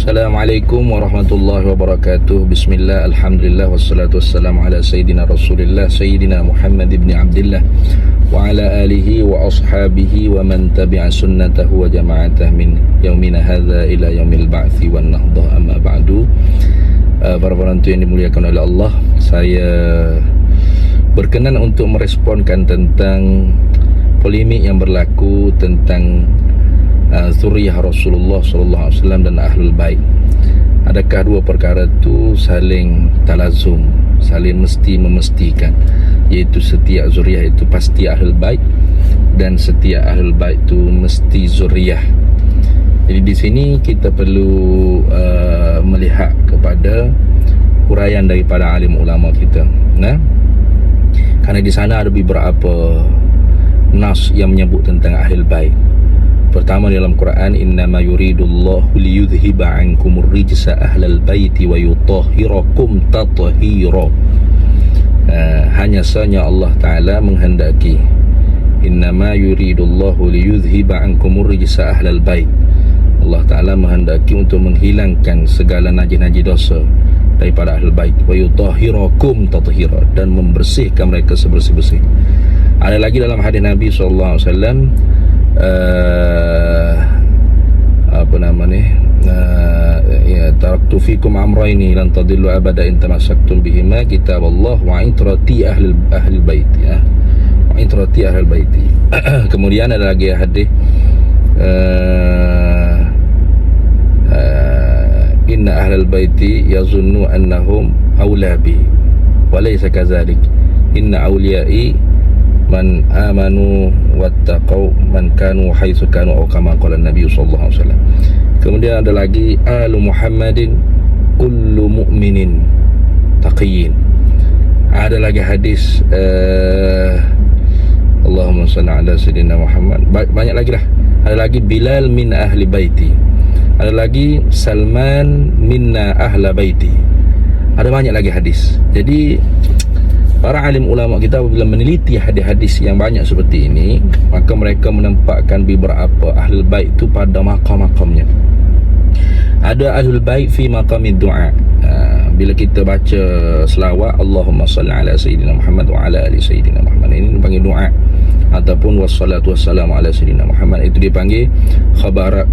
Assalamualaikum warahmatullahi wabarakatuh. Bismillah, alhamdulillah, wassalatu wassalamu ala Sayyidina Rasulillah Sayyidina Muhammad ibn Abdillah wa ala alihi wa ashabihi wa man tabi'a sunnatahu wa jama'atah min yaumina hadha ila yaumil ba'thi wan nahdah, amma ba'du. Para penonton yang dimuliakan oleh Allah, saya berkenan untuk meresponkan tentang polemik yang berlaku tentang zuriyah Rasulullah sallallahu alaihi wasallam dan ahlul bait. Adakah dua perkara itu saling talazum, saling memestikan, iaitu setiap zuriyah itu pasti ahlul bait dan setiap ahlul bait itu mesti zuriyah. Jadi di sini kita perlu melihat kepada huraian daripada alim ulama kita. Karena di sana ada beberapa nas yang menyebut tentang ahlul bait. Pertama dalam Quran, innama yuridullahu liyudhhiba ankumur rijsa ahlal baiti wa yutahhirakum tathira. Hanya saja Allah Ta'ala menghendaki, innama yuridullahu liyudhhiba ankumur rijsa ahlal bait. Allah Ta'ala menghendaki untuk menghilangkan segala najis-najis dosa daripada ahlul bait, wa yutahhirakum tathira, dan membersihkan mereka sebersih-bersih. Ada lagi dalam hadis Nabi sallallahu alaihi wasallam, taraktu fikum amrayni lan tadillu abada in tamassaktum bihima, kitaballah wa itrati ahli bait, wa itrati ahli bait. Kemudian ada lagi hadis, inna ahlal baiti yazunnu annahum awla bi wa laysa kadzalik, inna awliyai man amanu wattaqau man kanu haitsu kanu, atau kama qala Nabi sallallahu alaihi wasallam. Kemudian ada lagi, alu Muhammadin kullu mu'minin taqiyyin. Ada lagi hadis, Allahumma shalli ala sayyidina Muhammad. Banyak lagi lah. Ada lagi Bilal min ahli baiti. Ada lagi Salman minna ahla baiti. Ada banyak lagi hadis. Jadi para alim ulama kita apabila meneliti hadis-hadis yang banyak seperti ini, maka mereka menempatkan beberapa ahlul bait itu pada maqam-maqamnya. Ada ahlul bait fi maqamid du'a. Bila kita baca selawat Allahumma salli ala sayyidina Muhammad wa ala ali sayyidina Muhammad, ini dipanggil doa, ataupun wassalatu wassalamu ala sayyidina Muhammad, itu dipanggil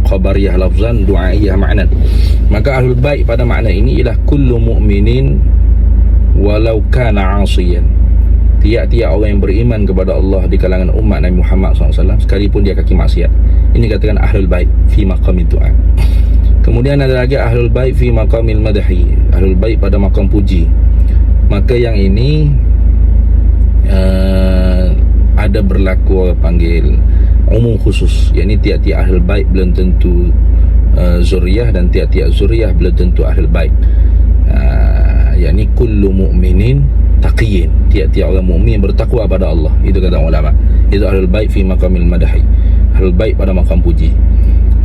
khabariyah lafzan, du'aiyah makna. Maka ahlul bait pada makna ini ialah kullu mu'minin walau kana 'asiyan. Tiap-tiap orang yang beriman kepada Allah di kalangan umat Nabi Muhammad SAW, sekalipun dia kaki maksiat, ini katakan ahlul bait fi maqamid du'a. Kemudian ada lagi ahlul bait fi maqamil madhi, ahlul bait pada maqam puji. Maka yang ini ada berlaku panggil umum khusus, yakni tiap-tiap ahlul bait belum tentu zuriyah, dan tiap-tiap zuriyah belum tentu ahlul bait. Yakni kullu mu'minin taqiyyin, tiap-tiap orang mukmin yang bertakwa pada Allah, itu kata ulama, itu ahlul bait fi maqamil madhi, ahlul bait pada maqam puji.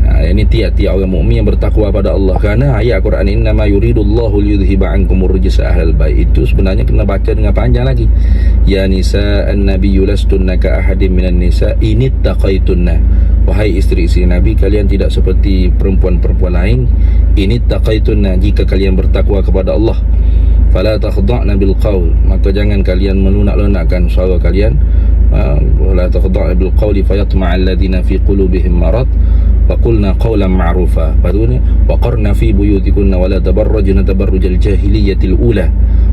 Ini tiap-tiap orang mukmin yang bertakwa pada Allah. Kerana ayat Quran, innama yuridullahu liyudhhiba ankumur rijsa ahlal bait, itu sebenarnya kena baca dengan panjang lagi. Ya nisa an-nabiyyu lastunna ka ahadin minan nisa inittaqaitunna. Wahai isteri-isteri Nabi, kalian tidak seperti perempuan-perempuan lain. Inittaqaitunna, jika kalian bertakwa kepada Allah. Fala takhda'na bil qaul, maka jangan kalian melunak-lunakkan suara kalian. Wala takhda'na bil qauli fayatma'a alladhina fi qulubihim marad wa qulna qawlan ma'rufa. Padahal wa qarna fi buyutikunna wa la tabarrajna tabarrujal jahiliyatil ula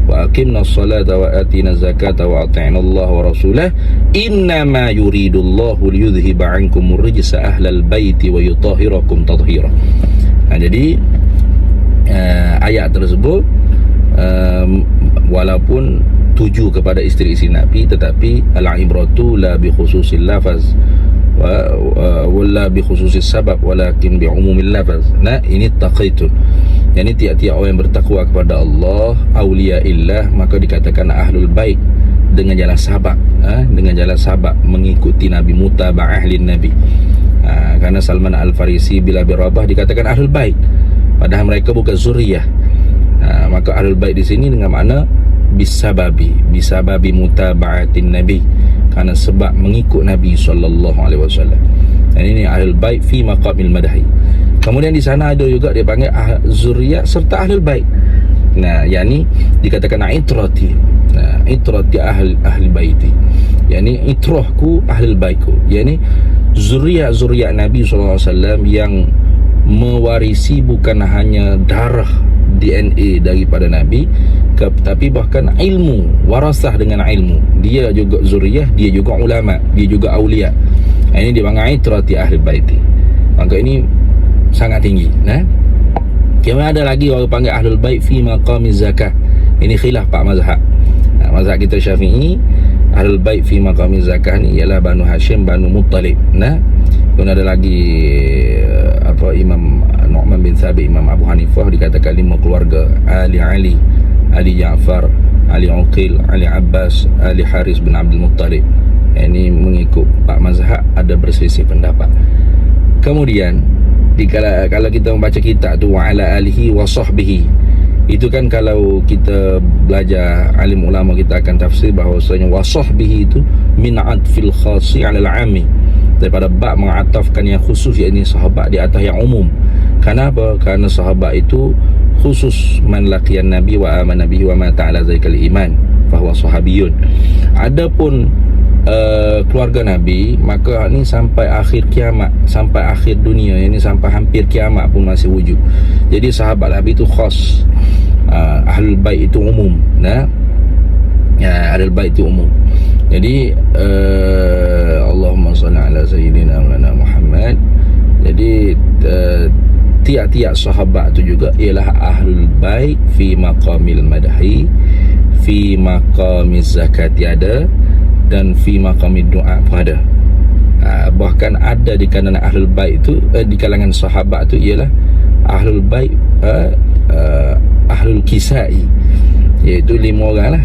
wa aqimna as-salata wa atina zakata wa ata'na Allah wa rasulahu innama yuridullahu liyudhhiba 'ankumur rijsa ahlal baiti wa yutahhirakum tathira. Jadi ayat tersebut walaupun tuju kepada isteri-isteri Nabi, tetapi al-ibratu la bi khususil lafaz wala bi khususis sabab walakin bi umumil lafaz. Ini taqaitun, yani tiap-tiap orang yang bertakwa kepada Allah, auliyaillah, maka dikatakan ahlul bait dengan jalan sahabat, dengan jalan sahabat mengikuti Nabi, mutaba'ah lin Nabi. Karena Salman Al-Farisi bila birabah dikatakan ahlul bait, padahal mereka bukan zuriyah. Maka ahlul bait di sini dengan makna bisababi mutaba'atin nabi, karena sebab mengikut Nabi sallallahu alaihi wasallam. Dan ini ahlul bait fi maqamil madhi. Kemudian di sana ada juga dia panggil zuriyat serta ahlul bait. Nah, yakni dikatakan itrati. Nah, itrati ahli baiti. Yakni itrahku ahlul baitku. Yakni zuriat Nabi sallallahu alaihi wasallam yang mewarisi bukan hanya darah DNA daripada Nabi, tapi bahkan ilmu, warasah dengan ilmu. Dia juga zuriyah, dia juga ulama, dia juga aulia. Ini dipanggil itrati ahli baiti. Maka ini sangat tinggi. Kemudian ada lagi orang panggil ahlul bait fi maqamiz zakah. Ini khilaf pak mazhab. Mazhab kita Syafi'i, ahlul bait fi maqamiz zakah ni ialah Banu Hashim, Banu Muttalib. Kemudian ada lagi Imam Nu'man bin Thabit, Imam Abu Hanifah, dikatakan 5 keluarga: Ali, Ali Ja'far, Ali Uqil, Ali Abbas, Ali Haris bin Abdul Muttalib. Ini mengikut pak mazhab ada berselisih pendapat. Kemudian kalau kita membaca kitab tu wa ala alihi wa sahbihi, itu kan kalau kita belajar alim ulama kita akan tafsir bahawasanya wa sahbihi itu min atfil khasi ala al-ami, daripada bab mengatafkan yang khusus, yakni sahabat di atas yang umum. Kenapa? Kerana sahabat itu khusus man laqiyan nabi wa amana bihi wa ma ta'ala zaikal iman fahuwa sahabiyun. Adapun keluarga Nabi, maka ni sampai akhir kiamat, sampai akhir dunia, ini sampai hampir kiamat pun masih wujud. Jadi sahabat Nabi itu khas, ahlul bait itu umum. Ahlul bait itu umum. Jadi Allahumma salli ala sayyidina Maulana Muhammad. Jadi tiap-tiap sahabat itu juga ialah ahlul bait fi maqamil madhi, fi maqamiz zakati ada, dan fi maqamid doa pun ada. Bahkan ada di kalangan ahlul bait itu, di kalangan sahabat itu ialah ahlul bait ahlul kisai, iaitu 5 orang lah.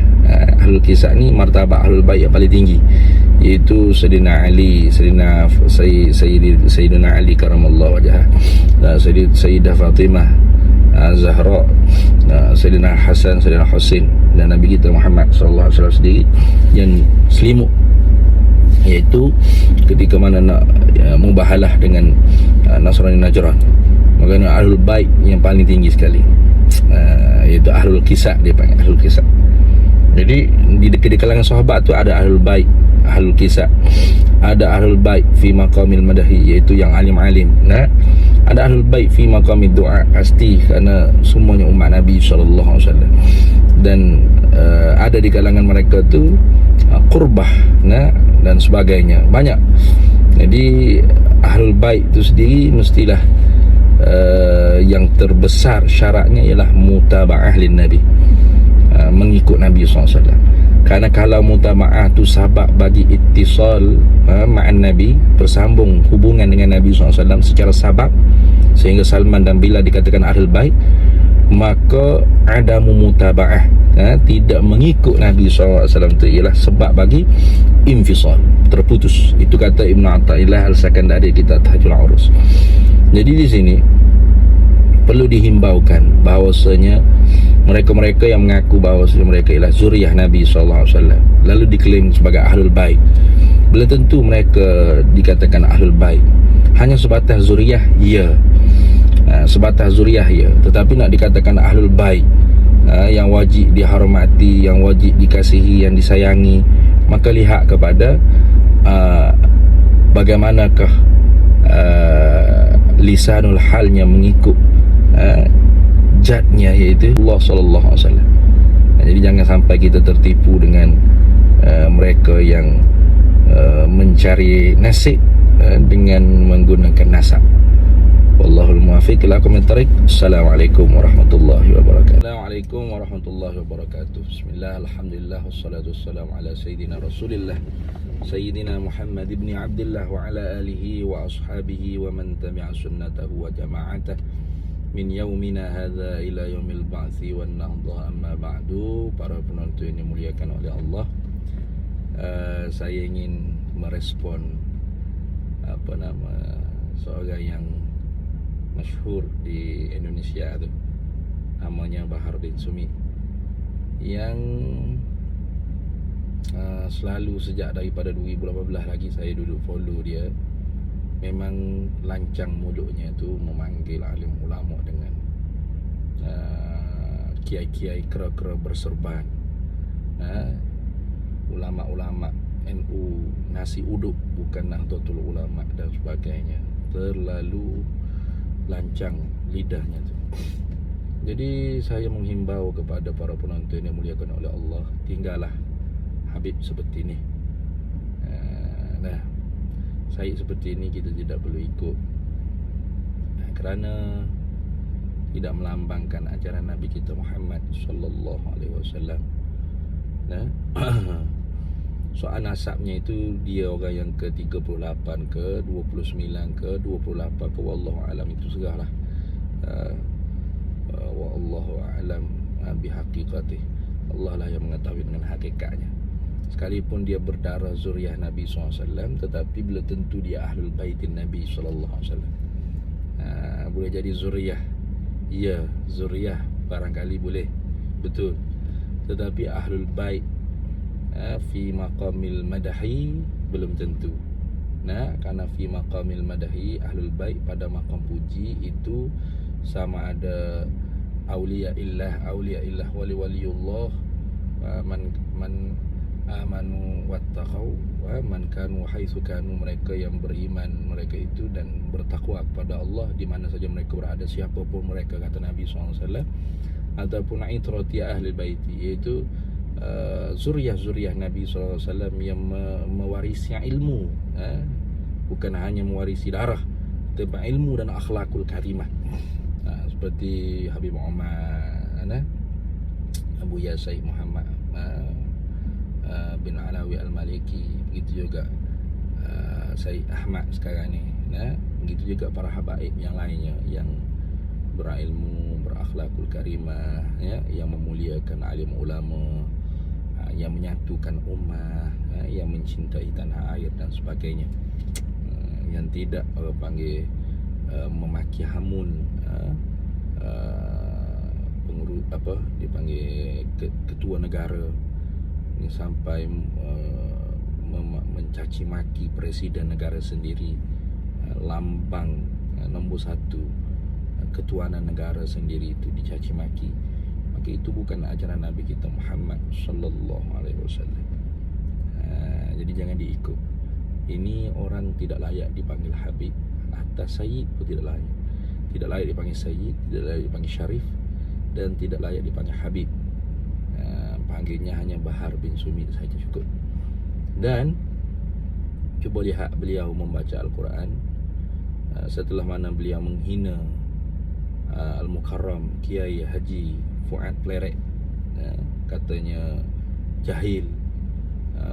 Ahlul kisai ni martabat ahlul bait yang paling tinggi, iaitu Sayyidina Ali, Sayyidina Ali karamallahu wajhah, Sayyidah Fatimah Zahra, Sayyidina Hasan, Sayyidina Husain, dan Nabi kita Muhammad sallallahu alaihi wasallam sendiri yang selimut, iaitu ketika mana nak mubahalah dengan Nasrani Najran, maka ahlul bait yang paling tinggi sekali, iaitu ahlul kisah, dia panggil ahlul kisah. Jadi di kalangan sahabat tu ada ahlul bait, ahlul kisah, ada ahlul bait fi maqamil madhi, iaitu yang alim-alim. Ada ahlul bait fi maqamid doa, pasti kerana semuanya umat Nabi sallallahu alaihi wasallam. Dan ada di kalangan mereka tu qurbah dan sebagainya, banyak. Jadi ahlul bait tu sendiri mestilah yang terbesar syaratnya ialah mutaba'ah lin Nabi, mengikut Nabi SAW. Kerana kalau mutaba'ah tu sabab bagi ittisal ma'an Nabi, bersambung hubungan dengan Nabi SAW secara sabab, sehingga Salman dan Bilal dikatakan ahlul bait, maka adamu mutaba'ah, tidak mengikut Nabi SAW itu ialah sebab bagi infisal, terputus. Itu kata Ibn Atta'illah Al-Sakandari, kita Tahajul Urus. Jadi di sini perlu dihimbaukan bahawasanya mereka-mereka yang mengaku bahawasanya mereka ialah zuriyah Nabi SAW, lalu diklaim sebagai ahlul bait, belum tentu mereka dikatakan ahlul bait. Hanya sebatas zuriyah, ya, sebatas zuriyah, ya, tetapi nak dikatakan ahlul bait, yang wajib dihormati, yang wajib dikasihi, yang disayangi, maka lihat kepada bagaimanakah lisanul halnya mengikut jadnya, iaitu Allah sallallahu alaihi wasallam. Jadi jangan sampai kita tertipu dengan mereka yang mencari nasib dengan menggunakan nasab. Wallahul muwaffiq ila aqwamit thariq. Assalamualaikum warahmatullahi wabarakatuh. Assalamualaikum warahmatullahi wabarakatuh. Bismillah, alhamdulillah, wassalatu wassalamu ala sayyidina Rasulillah, Sayyidina Muhammad ibn Abdullah wa ala alihi wa ashabihi wa man tabi'a sunnatahu wa jama'atah min yaumina hadza ila yaumil ba'tsi wan nahdha, amma ba'du. Para penonton yang dimuliakan oleh Allah, saya ingin merespon seorang yang masyhur di Indonesia tu, namanya Bahar bin Sumi, yang selalu sejak daripada 2018 lagi saya duduk follow dia. Memang lancang mulutnya tu memanggil alim ulama dengan kiai-kiai kera-kera berserban, ulama-ulama NU nasi uduk bukan Nahdlatul Ulama dan sebagainya. Terlalu lancang lidahnya tu. Jadi saya menghimbau kepada para penonton yang muliakan oleh Allah, tinggallah Habib seperti ini. Saya seperti ini kita tidak perlu ikut, kerana tidak melambangkan ajaran Nabi kita Muhammad sallallahu alaihi wasallam. Soal nasabnya itu dia orang yang ke-38 ke 29 ke 28 ke wallahu alam, itu segala wallahu alam bihaqiqatih. Allah lah yang mengetahui dengan hakikatnya. Sekalipun dia berdarah zuriyah Nabi SAW, tetapi belum tentu dia ahlul baitin Nabi SAW. Boleh jadi zuriyah, ya zuriyah barangkali boleh, betul, tetapi ahlul bait fi maqamil madahi belum tentu. Karena fi maqamil madahi ahlul bait pada maqam puji itu sama ada auliya illah wali waliullah, man amanu wattaqau wa man kanu haitsu kanu, mereka yang beriman mereka itu dan bertakwa kepada Allah di mana saja mereka berada, siapapun mereka, kata Nabi SAW. Ataupun itrati ahli baiti, iaitu zuriyah Nabi SAW yang mewarisi ilmu, bukan hanya mewarisi darah, tetapi ilmu dan akhlakul karimah. Seperti Habib Umar, Abu Sayyid Muhammad bin Alawi Al-Maliki, begitu juga Sayyid Ahmad sekarang ni, begitu juga para habaib yang lainnya yang berilmu, berakhlakul karimah, yang memuliakan alim ulama, yang menyatukan ummah, yang mencintai tanah air dan sebagainya, yang tidak panggil memaki hamun pengurus dipanggil ketua negara ni, sampai mencaci maki presiden negara sendiri, lambang nombor satu ketuanan negara sendiri itu dicaci maki, maka itu bukan ajaran Nabi kita Muhammad sallallahu alaihi wasallam. Jadi jangan diikut. Ini orang tidak layak dipanggil Habib, atas Sayyid pun tidak layak. Tidak layak dipanggil Sayyid, tidak layak dipanggil Syarif, dan tidak layak dipanggil Habib. Panggilnya hanya Bahar bin Sumit saja cukup. Dan cuba lihat beliau membaca Al-Quran, setelah mana beliau menghina Al-Mukarram Kiai Haji Fuad Plerek, katanya jahil,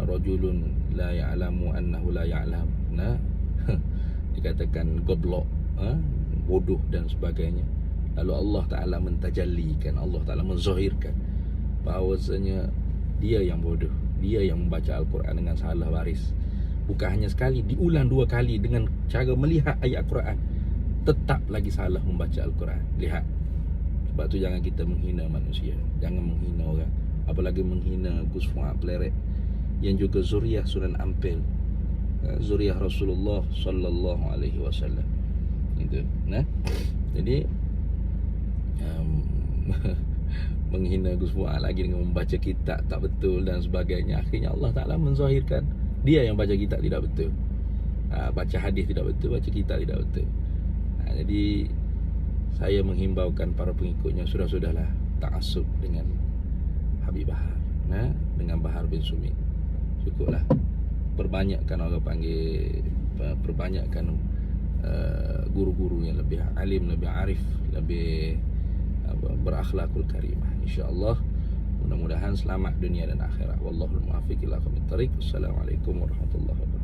rajulun la ya'lamu annahu la ya'lam, dikatakan goblok, bodoh dan sebagainya. Lalu Allah Ta'ala mentajallikan, Allah Ta'ala menzahirkan bahawasanya dia yang bodoh, dia yang membaca Al-Quran dengan salah baris. Bukan hanya sekali, diulang 2 kali dengan cara melihat ayat Al-Quran, tetap lagi salah membaca Al-Quran. Lihat. Sebab tu jangan kita menghina manusia, jangan menghina orang, apalagi menghina Gus Fuad Plerek yang juga zuriyah Sunan Ampel, zuriyah Rasulullah sallallahu alaihi wasallam. Itu. Jadi menghina Gus Fuad lagi dengan membaca kitab tak betul dan sebagainya. Akhirnya Allah Ta'ala menzahirkan dia yang baca kitab tidak betul, baca hadis tidak betul, baca kitab tidak betul. Jadi saya menghimbaukan para pengikutnya, sudah-sudahlah ta'assub dengan Habib Bahar, dengan Bahar bin Sumit. Cukuplah. Perbanyakkan orang panggil, perbanyakkan guru-guru yang lebih alim, lebih arif, lebih berakhlakul karimah. InsyaAllah mudah-mudahan selamat dunia dan akhirat. Wallahul muwaffiq ila aqwamit thariq. Wassalamualaikum warahmatullahi wabarakatuh.